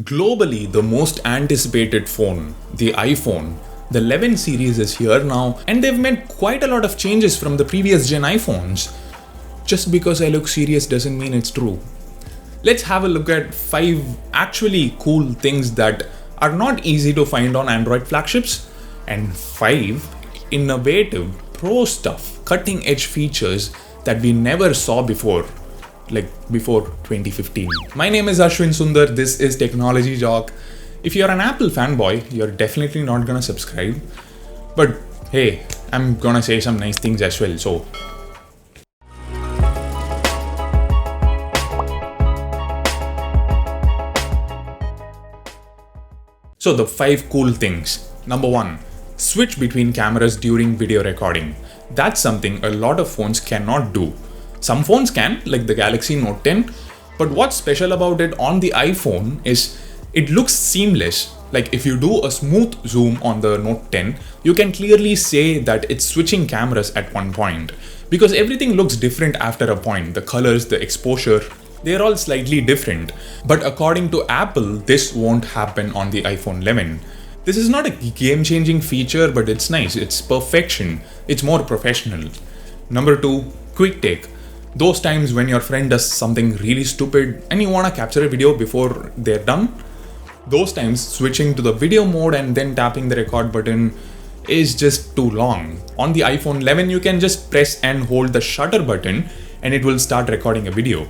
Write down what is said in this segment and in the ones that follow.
Globally, the most anticipated phone, the iPhone, the 11 series is here now, and they've made quite a lot of changes from the previous gen iPhones. Just because I look serious doesn't mean it's true. Let's have a look at 5 actually cool things that are not easy to find on Android flagships, and 5 innovative, pro stuff, cutting edge features that we never saw before. Like before 2015. My name is Ashwin Sundar, this is Technology Jock. If you're an Apple fanboy, you're definitely not gonna subscribe. But hey, I'm gonna say some nice things as well, so. So the 5 cool things. Number 1, switch between cameras during video recording. That's something a lot of phones cannot do. Some phones can, like the Galaxy Note 10, but what's special about it on the iPhone is it looks seamless. Like if you do a smooth zoom on the Note 10, you can clearly say that it's switching cameras at one point, because everything looks different after a point. The colors, the exposure, they're all slightly different. But according to Apple, this won't happen on the iPhone 11. This is not a game-changing feature, but it's nice. It's perfection. It's more professional. Number 2, quick take. Those times when your friend does something really stupid and you want to capture a video before they're done, those times switching to the video mode and then tapping the record button is just too long. On the iPhone 11, you can just press and hold the shutter button and it will start recording a video.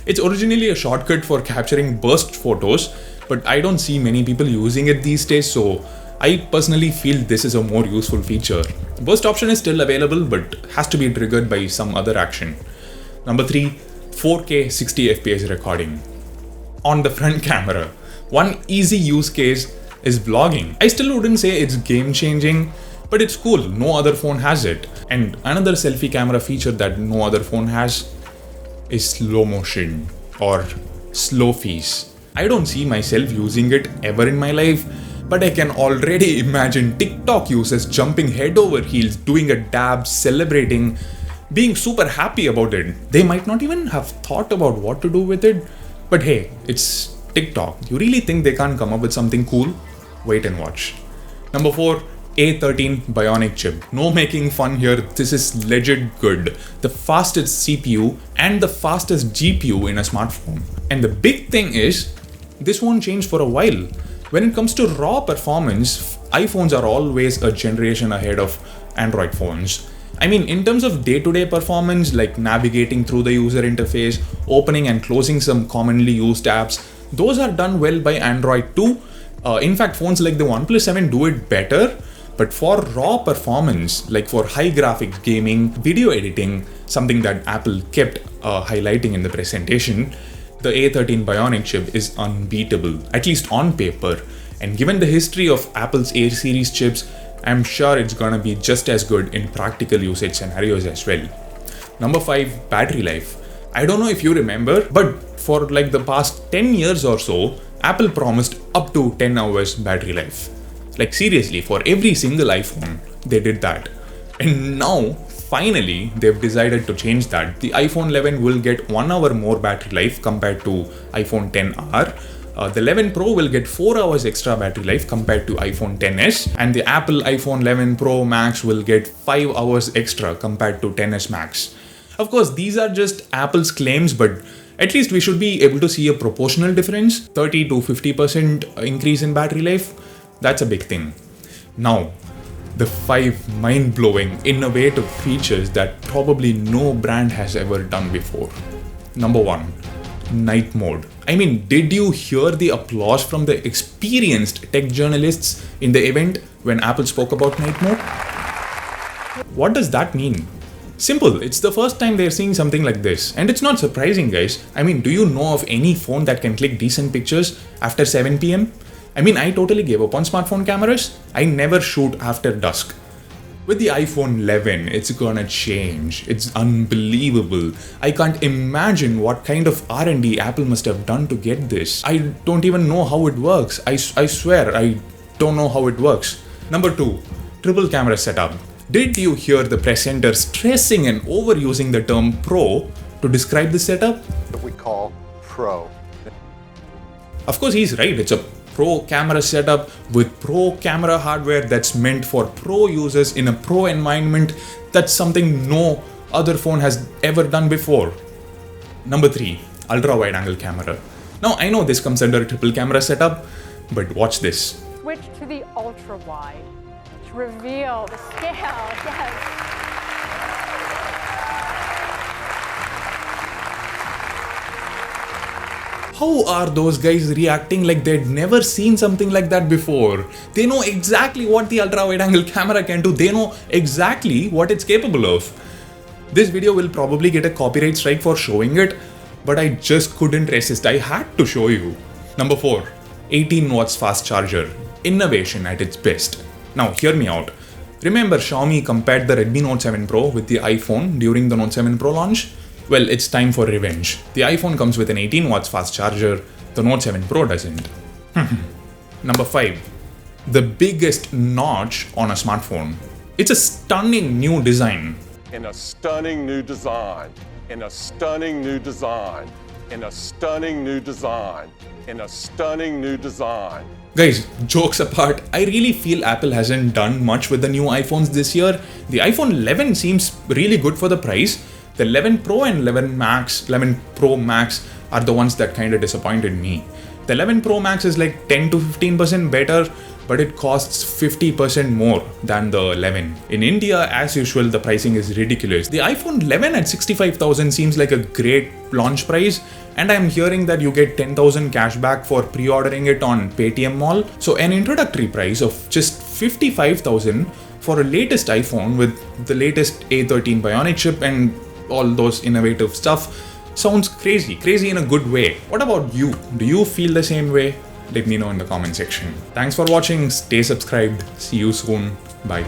It's originally a shortcut for capturing burst photos, but I don't see many people using it these days, so I personally feel this is a more useful feature. Burst option is still available, but has to be triggered by some other action. Number 3, 4K 60fps recording. On the front camera, one easy use case is vlogging. I still wouldn't say it's game changing, but it's cool. No other phone has it. And another selfie camera feature that no other phone has is slow motion or slow fees. I don't see myself using it ever in my life, but I can already imagine TikTok users jumping head over heels, doing a dab, celebrating, being super happy about it. They might not even have thought about what to do with it, but hey, it's TikTok. You really think they can't come up with something cool? Wait and watch. Number 4, A13 Bionic chip. No making fun here, this is legit good. The fastest CPU and the fastest GPU in a smartphone. And the big thing is, this won't change for a while. When it comes to raw performance, iPhones are always a generation ahead of Android phones. I mean, in terms of day-to-day performance, like navigating through the user interface, opening and closing some commonly used apps, those are done well by Android too. In fact, phones like the OnePlus 7 do it better. But for raw performance, like for high graphics gaming, video editing, something that Apple kept highlighting in the presentation, the A13 Bionic chip is unbeatable, at least on paper. And given the history of Apple's A series chips, I'm sure it's gonna be just as good in practical usage scenarios as well. Number 5, battery life. I don't know if you remember, but for like the past 10 years or so, Apple promised up to 10 hours battery life. Like seriously, for every single iPhone, they did that. And now, finally, they've decided to change that. The iPhone 11 will get 1 hour more battery life compared to iPhone XR. The 11 Pro will get 4 hours extra battery life compared to iPhone XS, and the Apple iPhone 11 Pro Max will get 5 hours extra compared to XS Max. Of course, these are just Apple's claims, but at least we should be able to see a proportional difference, 30 to 50% increase in battery life. That's a big thing. Now, the 5 mind-blowing, innovative features that probably no brand has ever done before. Number 1, night mode. I mean, did you hear the applause from the experienced tech journalists in the event when Apple spoke about night mode? What does that mean? Simple, it's the first time they're seeing something like this. And it's not surprising, guys. I mean, do you know of any phone that can click decent pictures after 7 PM? I mean, I totally gave up on smartphone cameras. I never shoot after dusk. With the iPhone 11, it's gonna change. It's unbelievable. I can't imagine what kind of R&D Apple must have done to get this. I don't even know how it works. I swear, I don't know how it works. Number 2, triple camera setup. Did you hear the presenter stressing and overusing the term Pro to describe the setup? That we call Pro. Of course, he's right. It's a pro camera setup with pro camera hardware that's meant for pro users in a pro environment. That's something no other phone has ever done before. Number 3, ultra wide angle camera. Now I know this comes under a triple camera setup, but watch this. Switch to the ultra wide to reveal the scale. Yes. How are those guys reacting like they'd never seen something like that before? They know exactly what the ultra wide angle camera can do. They know exactly what it's capable of. This video will probably get a copyright strike for showing it, but I just couldn't resist. I had to show you. Number 4, 18 watts fast charger. Innovation at its best. Now hear me out. Remember Xiaomi compared the Redmi Note 7 Pro with the iPhone during the Note 7 Pro launch? Well, it's time for revenge. The iPhone comes with an 18 watts fast charger, the Note 7 Pro doesn't. Number 5, the biggest notch on a smartphone. It's a stunning new design. In a stunning new design, in a stunning new design, in a stunning new design, in a stunning new design. Guys, jokes apart, I really feel Apple hasn't done much with the new iPhones this year. The iPhone 11 seems really good for the price. The 11 Pro and 11 Pro Max are the ones that kind of disappointed me. The 11 Pro Max is like 10 to 15% better, but it costs 50% more than the 11. In India, as usual, the pricing is ridiculous. The iPhone 11 at 65,000 seems like a great launch price, and I'm hearing that you get 10,000 cash back for pre-ordering it on Paytm Mall. So an introductory price of just 55,000 for a latest iPhone with the latest A13 Bionic chip and all those innovative stuff sounds crazy in a good way. What about you? Do you feel the same way? Let me know in the comment section. Thanks for watching. Stay subscribed. See you soon. Bye.